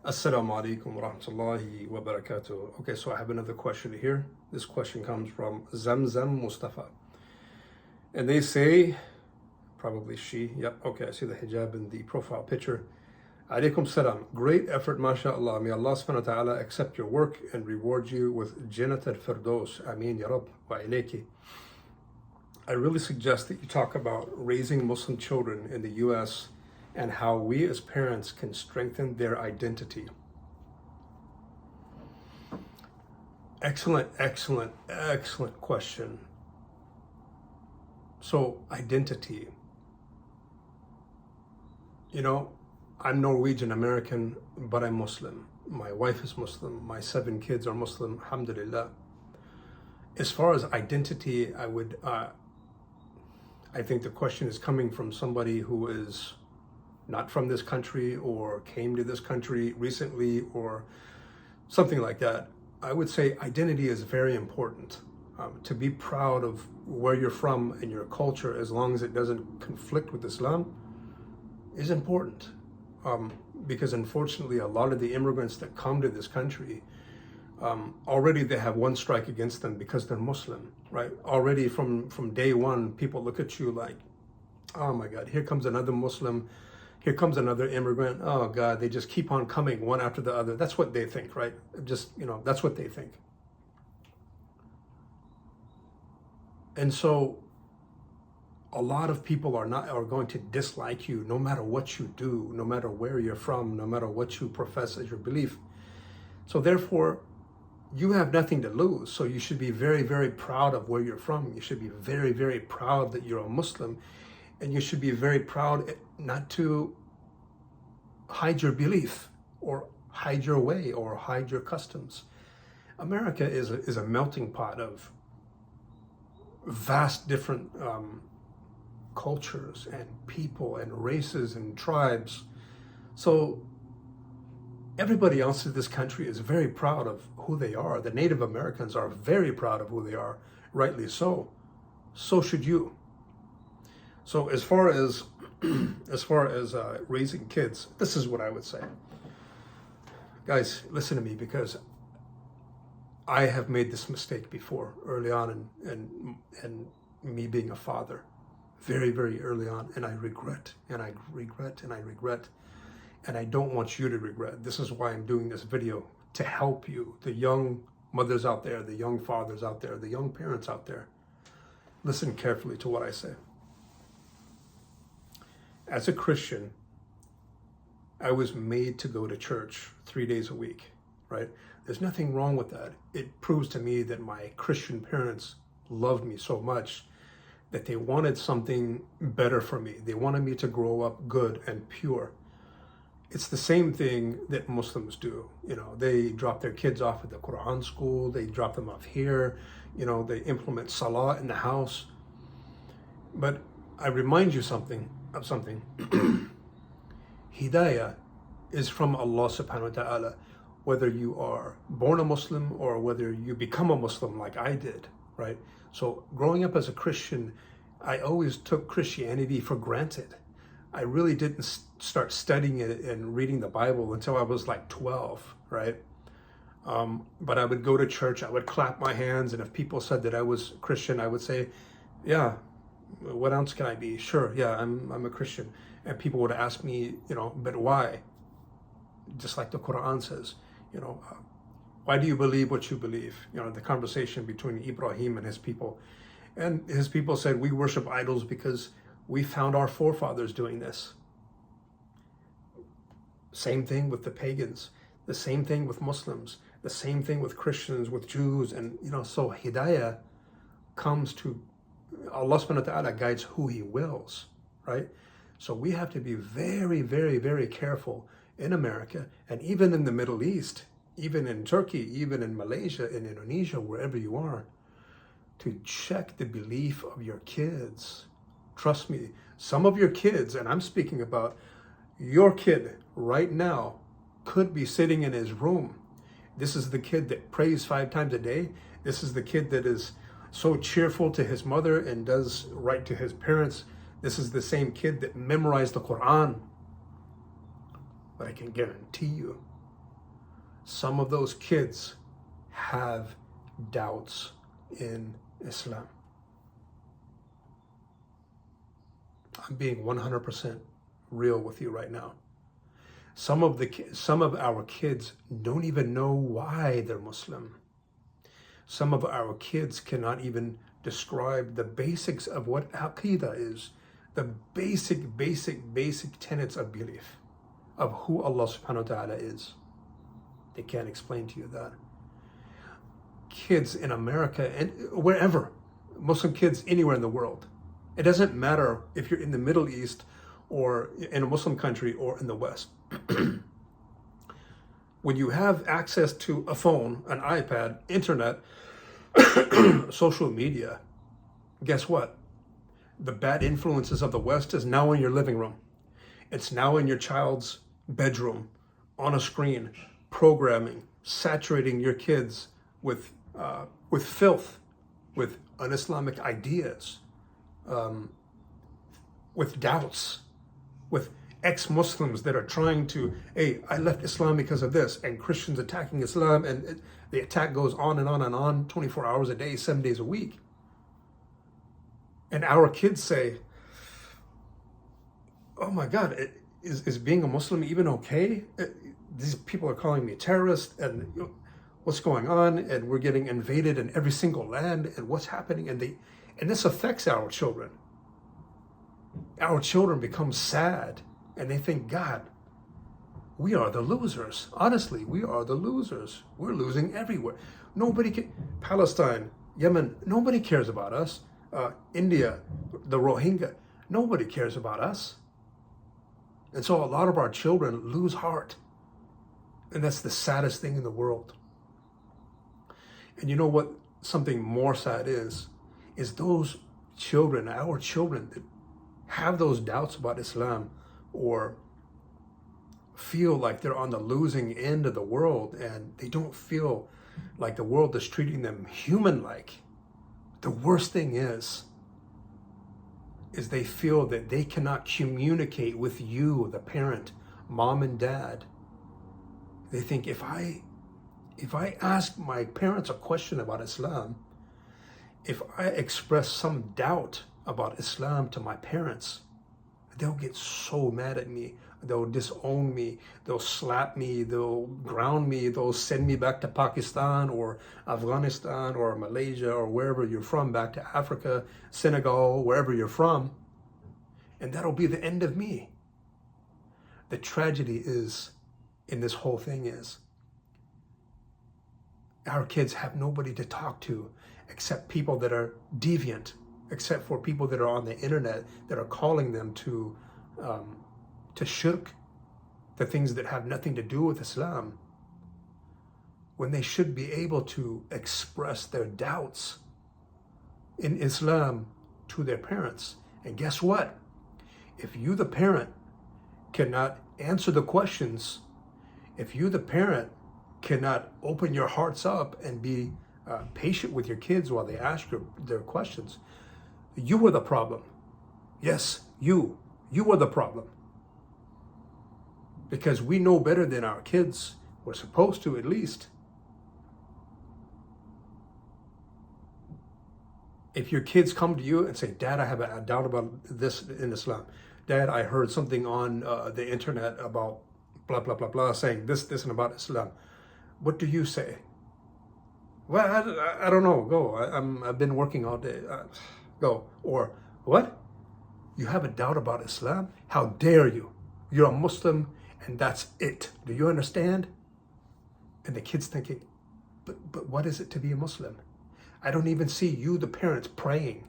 Assalamu alaikum wa rahmatullahi wa barakatuh. Okay, so I have another question here. This question comes from Zamzam Mustafa. And they say, probably she, yep, okay, I see the hijab in the profile picture. Alaikum salam. Great effort, mashallah. May Allah subhanahu wa ta'ala accept your work and reward you with Jannat al-Firdaus. Ameen ya Rabb wa ilayki. I really suggest that you talk about raising Muslim children in the U.S. and how we as parents can strengthen their identity. Excellent, excellent, excellent question. So, identity. You know, I'm Norwegian American, but I'm Muslim. My wife is Muslim. My 7 kids are Muslim, alhamdulillah. As far as identity, I think the question is coming from somebody who is not from this country or came to this country recently or something like that. I would say identity is very important. To be proud of where you're from and your culture, as long as it doesn't conflict with Islam, is important. Because unfortunately, a lot of the immigrants that come to this country, already they have one strike against them because they're Muslim, right? Already from day one, people look at you like, oh my God, here comes another Muslim. Here comes another immigrant. Oh God, they just keep on coming one after the other. That's what they think, right? That's what they think. And so a lot of people are going to dislike you no matter what you do, no matter where you're from, no matter what you profess as your belief. So therefore, you have nothing to lose. So you should be very, very proud of where you're from. You should be very, very proud that you're a Muslim. And you should be very proud not to hide your belief or hide your way or hide your customs. America is a melting pot of vast different cultures and people and races and tribes. So everybody else in this country is very proud of who they are. The Native Americans are very proud of who they are, rightly so. So should you. So as far as raising kids, this is what I would say. Guys, listen to me, because I have made this mistake before early on, and me being a father, very, very early on, and I regret, and I regret, and I regret, and I don't want you to regret. This is why I'm doing this video, to help you, the young mothers out there, the young fathers out there, the young parents out there. Listen carefully to what I say. As a Christian, I was made to go to church 3 days a week, right? There's nothing wrong with that. It proves to me that my Christian parents loved me so much that they wanted something better for me. They wanted me to grow up good and pure. It's the same thing that Muslims do. You know, they drop their kids off at the Quran school. They drop them off here. You know, they implement salah in the house. But I remind you of something. Hidayah is from Allah subhanahu wa ta'ala, whether you are born a Muslim or whether you become a Muslim like I did, right? So growing up as a Christian, I always took Christianity for granted. I really didn't start studying it and reading the Bible until I was like 12, right? But I would go to church, I would clap my hands, and if people said that I was Christian, I would say, yeah, what else can I be? Sure, yeah, I'm a Christian. And people would ask me, but why? Just like the Quran says, why do you believe what you believe? The conversation between Ibrahim and his people. And his people said, we worship idols because we found our forefathers doing this. Same thing with the pagans, the same thing with Muslims, the same thing with Christians, with Jews. And, so Hidayah comes to Allah subhanahu wa ta'ala, guides who he wills, right? So we have to be very, very, very careful in America, and even in the Middle East, even in Turkey, even in Malaysia, in Indonesia, wherever you are, to check the belief of your kids. Trust me, some of your kids, and I'm speaking about your kid right now, could be sitting in his room. This is the kid that prays 5 times a day. This is the kid that is so cheerful to his mother and does right to his parents. This is the same kid that memorized the Quran. But I can guarantee you, some of those kids have doubts in Islam. I'm being 100% real with you right now. Some of our kids don't even know why they're Muslim. Some of our kids cannot even describe the basics of what Aqidah is, the basic tenets of belief, of who Allah subhanahu wa ta'ala is. They can't explain to you that. Kids in America and wherever, Muslim kids anywhere in the world, it doesn't matter if you're in the Middle East or in a Muslim country or in the West. When you have access to a phone, an iPad, internet, social media, guess what? The bad influences of the West is now in your living room. It's now in your child's bedroom, on a screen, programming, saturating your kids with filth, with un-Islamic ideas, with doubts, with ex-Muslims that are trying to, hey, I left Islam because of this, and Christians attacking Islam, and the attack goes on and on and on, 24 hours a day, 7 days a week. And our kids say, oh my God, is being a Muslim even okay? These people are calling me a terrorist, and what's going on? And we're getting invaded in every single land, and what's happening? And this affects our children. Our children become sad, and they think, God, we are the losers. Honestly, we are the losers. We're losing everywhere. Palestine, Yemen, nobody cares about us. India, the Rohingya, nobody cares about us. And so a lot of our children lose heart. And that's the saddest thing in the world. And you know what something more sad is those children, our children, that have those doubts about Islam or feel like they're on the losing end of the world and they don't feel like the world is treating them human-like. The worst thing is they feel that they cannot communicate with you, the parent, mom and dad. They think if I ask my parents a question about Islam, if I express some doubt about Islam to my parents, they'll get so mad at me. They'll disown me. They'll slap me. They'll ground me. They'll send me back to Pakistan or Afghanistan or Malaysia or wherever you're from, back to Africa, Senegal, wherever you're from. And that'll be the end of me. The tragedy is, in this whole thing is, our kids have nobody to talk to except people that are deviant, except for people that are on the internet that are calling them to shirk, the things that have nothing to do with Islam, when they should be able to express their doubts in Islam to their parents. And guess what? If you, the parent, cannot answer the questions, if you, the parent, cannot open your hearts up and be patient with your kids while they ask their questions, you are the problem. Yes, you are the problem. Because we know better than our kids. We're supposed to, at least. If your kids come to you and say, Dad, I have a doubt about this in Islam. Dad, I heard something on the internet about blah, blah, blah, blah, saying this, and about Islam. What do you say? Well, I don't know. Go. I've been working all day. Go. Or, what? You have a doubt about Islam? How dare you? You're a Muslim and that's it. Do you understand? And the kid's thinking, but what is it to be a Muslim? I don't even see you, the parents, praying.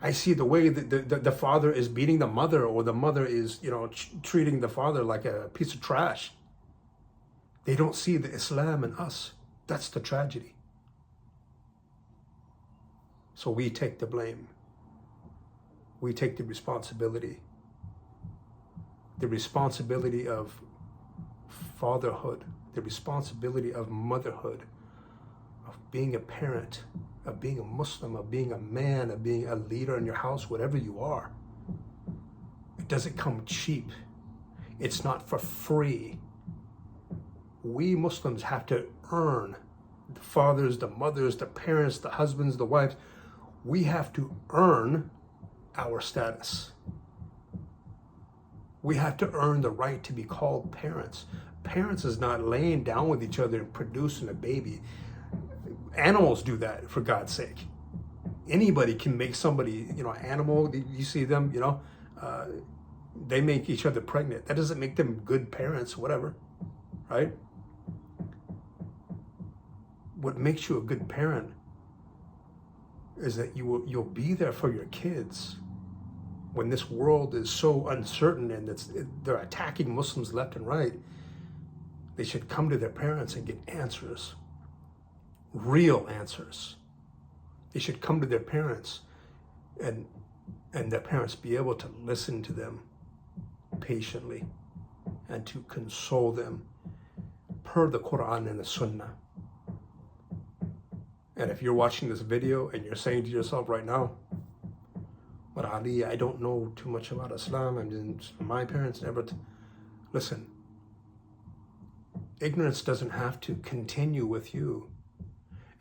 I see the way that the father is beating the mother, or the mother is, treating the father like a piece of trash. They don't see the Islam in us. That's the tragedy. So we take the blame. We take the responsibility. The responsibility of fatherhood, the responsibility of motherhood, of being a parent, of being a Muslim, of being a man, of being a leader in your house, whatever you are. It doesn't come cheap. It's not for free. We Muslims have to earn, the fathers, the mothers, the parents, the husbands, the wives, we have to earn our status. We have to earn the right to be called parents. Parents is not laying down with each other and producing a baby. Animals do that, for God's sake. Anybody can make somebody, animal, you see them, they make each other pregnant. That doesn't make them good parents, whatever, right? What makes you a good parent is that you'll be there for your kids when this world is so uncertain and they're attacking Muslims left and right. They should come to their parents and get answers, real answers. They should come to their parents and their parents be able to listen to them patiently and to console them per the Quran and the Sunnah. And if you're watching this video and you're saying to yourself right now, but Ali, I don't know too much about Islam, and my parents never... Listen, ignorance doesn't have to continue with you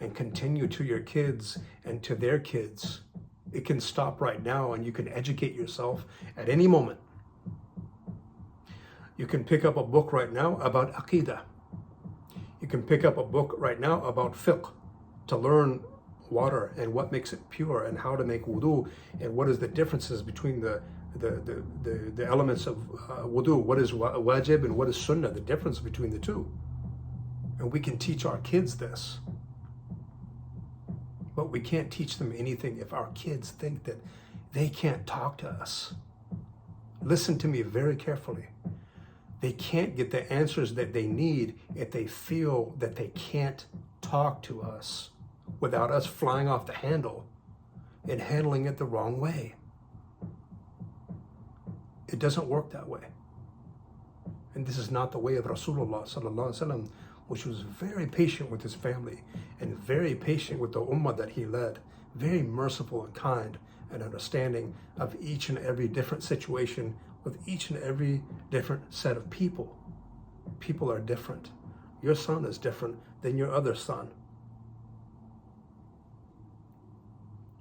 and continue to your kids and to their kids. It can stop right now, and you can educate yourself at any moment. You can pick up a book right now about Aqidah. You can pick up a book right now about fiqh, to learn water and what makes it pure and how to make wudu and what is the differences between the elements of wudu, what is wajib and what is sunnah, the difference between the two. And we can teach our kids this. But we can't teach them anything if our kids think that they can't talk to us. Listen to me very carefully. They can't get the answers that they need if they feel that they can't talk to us without us flying off the handle and handling it the wrong way. It doesn't work that way. And this is not the way of Rasulullah sallallahu alaihi wasallam, which was very patient with his family and very patient with the ummah that he led, very merciful and kind and understanding of each and every different situation with each and every different set of people. People are different. Your son is different than your other son.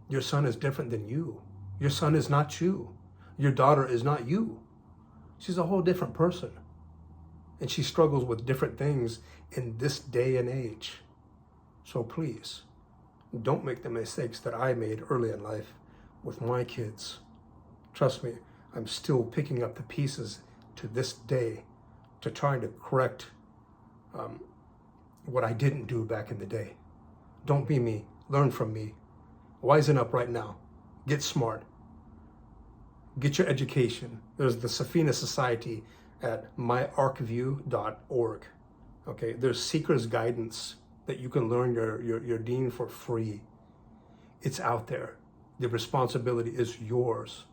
Your son is different than you. Your son is not you. Your daughter is not you. She's a whole different person. And she struggles with different things in this day and age. So please, don't make the mistakes that I made early in life with my kids. Trust me, I'm still picking up the pieces to this day to try to correct what I didn't do back in the day. Don't be me. Learn from me. Wisen up right now. Get smart. Get your education. There's the Safina Society at myarcview.org. Okay, there's Seeker's Guidance that you can learn your deen for free. It's out there. The responsibility is yours.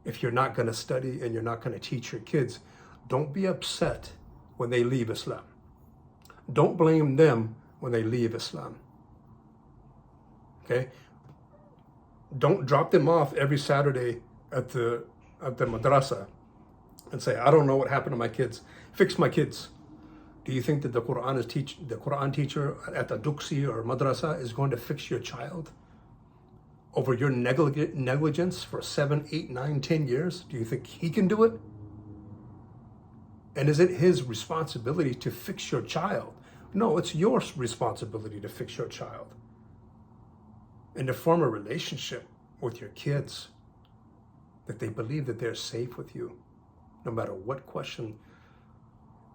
If you're not going to study and you're not going to teach your kids, don't be upset when they leave Islam. Don't blame them when they leave Islam. Okay? Don't drop them off every Saturday at the madrasa and say, I don't know what happened to my kids. Fix my kids. Do you think that the Quran teacher at the duksi or madrasa is going to fix your child over your negligence for 7, 8, 9, 10 years? Do you think he can do it? And is it his responsibility to fix your child? No, it's your responsibility to fix your child. And to form a relationship with your kids, that they believe that they're safe with you, no matter what question.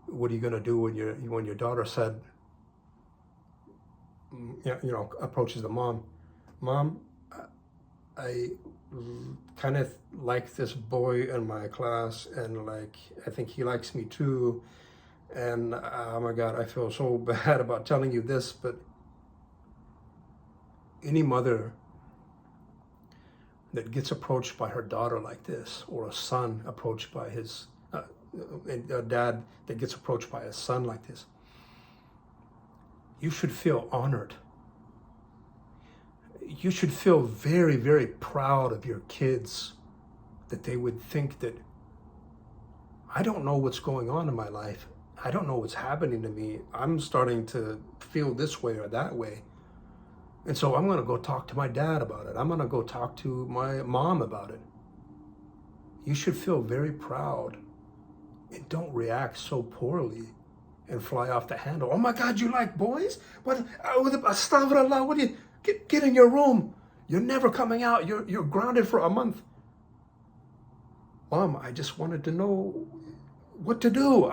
What are you going to do when your daughter said, approaches the mom, Mom, I kind of like this boy in my class, and I think he likes me too, and oh my God, I feel so bad about telling you this, but any mother that gets approached by her daughter like this, or a son approached by his, a dad that gets approached by a son like this, you should feel honored. You should feel very, very proud of your kids, that they would think that I don't know what's going on in my life I don't know what's happening to me. I'm starting to feel this way or that way. And so I'm going to go talk to my dad about it. I'm going to go talk to my mom about it. You should feel very proud and don't react so poorly and fly off the handle. Oh my God, you like boys? What? Astaghfirullah, what do you, get in your room. You're never coming out. You're grounded for a month. Mom, I just wanted to know what to do.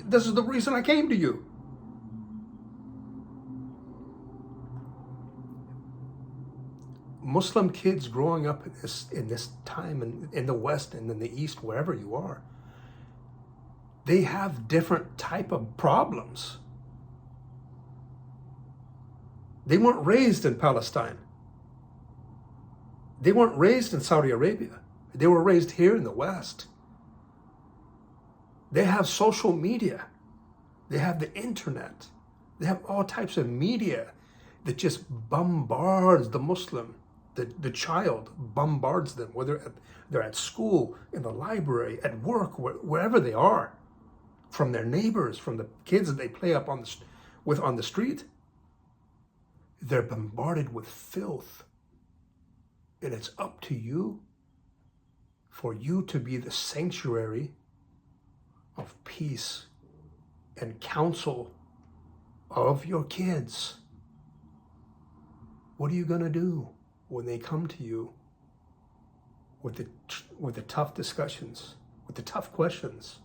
This is the reason I came to you. Muslim kids growing up in this time in the West and in the East, wherever you are, they have different type of problems. They weren't raised in Palestine. They weren't raised in Saudi Arabia. They were raised here in the West. They have social media. They have the internet. They have all types of media that just bombards the Muslim. The child bombards them, whether they're at school, in the library, at work, wherever they are, from their neighbors, from the kids that they play up on the street. They're bombarded with filth. And it's up to you for you to be the sanctuary of peace and counsel of your kids. What are you going to do when they come to you with the tough discussions, with the tough questions?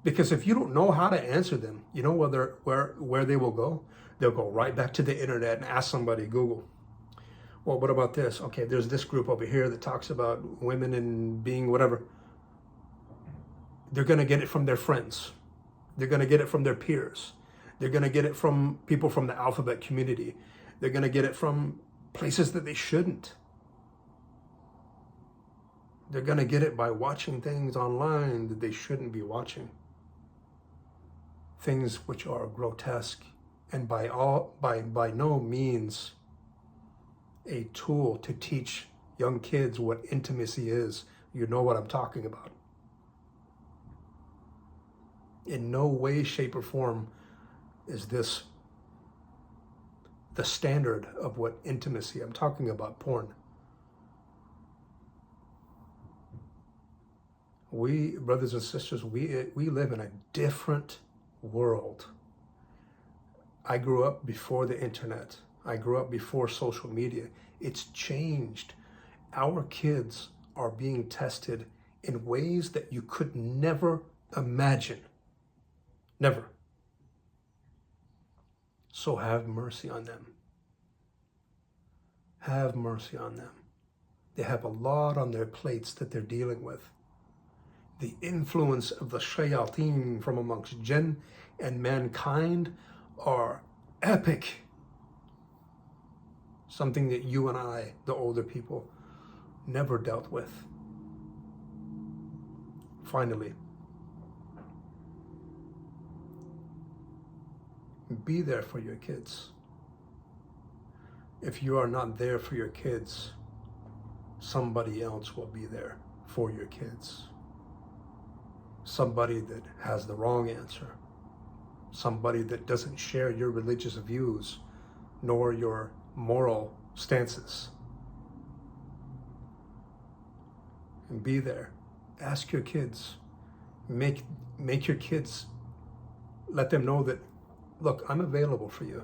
Because if you don't know how to answer them, you know where they will go? They'll go right back to the internet and ask somebody, Google. Well, what about this? Okay, there's this group over here that talks about women and being whatever. They're going to get it from their friends. They're going to get it from their peers. They're going to get it from people from the alphabet community. They're going to get it from places that they shouldn't. They're going to get it by watching things online that they shouldn't be watching. Things which are grotesque and by no means a tool to teach young kids what intimacy is. You know what I'm talking about. In no way, shape, or form is this the standard of what intimacy. I'm talking about porn. We, brothers and sisters, we live in a different world. I grew up before the internet. I grew up before social media. It's changed. Our kids are being tested in ways that you could never imagine. Never. So have mercy on them. Have mercy on them. They have a lot on their plates that they're dealing with. The influence of the shayateen from amongst jinn and mankind are epic. Something that you and I, the older people, never dealt with. Finally, be there for your kids. If you are not there for your kids, somebody else will be there for your kids. Somebody that has the wrong answer. Somebody that doesn't share your religious views, nor your moral stances. And be there. Ask your kids. Make your kids, let them know that, look, I'm available for you.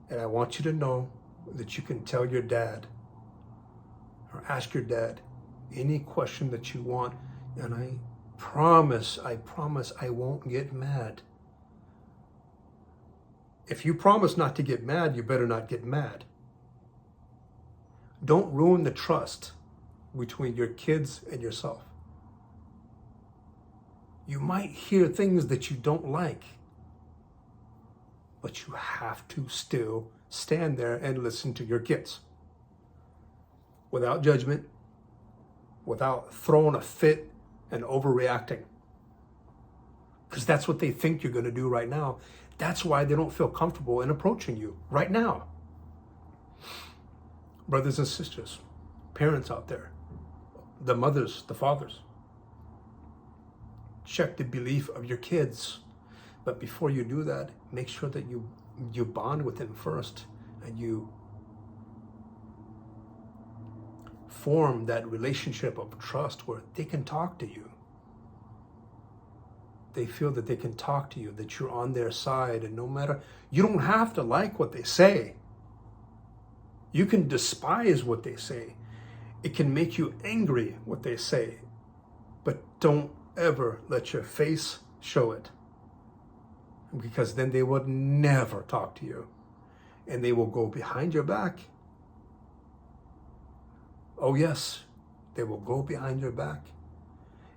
And I want you to know that you can tell your dad or ask your dad any question that you want. And I promise I won't get mad. If you promise not to get mad, you better not get mad. Don't ruin the trust between your kids and yourself. You might hear things that you don't like, but you have to still stand there and listen to your kids. Without judgment, without throwing a fit and overreacting. Because that's what they think you're going to do right now. That's why they don't feel comfortable in approaching you right now. Brothers and sisters, parents out there, the mothers, the fathers, check the belief of your kids. But before you do that, make sure that you bond with them first, and you form that relationship of trust where they can talk to you. They feel that they can talk to you, that you're on their side, and no matter, you don't have to like what they say. You can despise what they say. It can make you angry what they say, but don't ever let your face show it, because then they would never talk to you, and they will go behind your back. Oh yes, they will go behind your back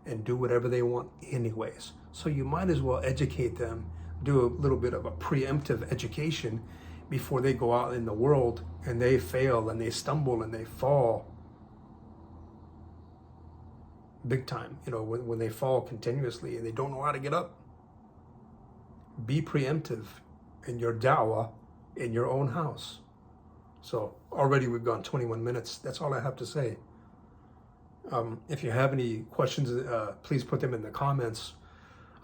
and do whatever they want anyways. So you might as well educate them, do a little bit of a preemptive education before they go out in the world and they fail and they stumble and they fall big time. You know, when they fall continuously and they don't know how to get up. Be preemptive in your da'wah in your own house. So already we've gone 21 minutes. That's all I have to say. If you have any questions, please put them in the comments.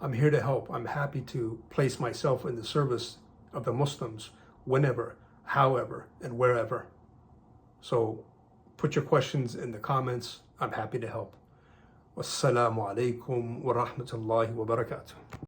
I'm here to help. I'm happy to place myself in the service of the Muslims whenever, however, and wherever. So put your questions in the comments. I'm happy to help. Wassalamu alaikum wa rahmatullahi wa barakatuh.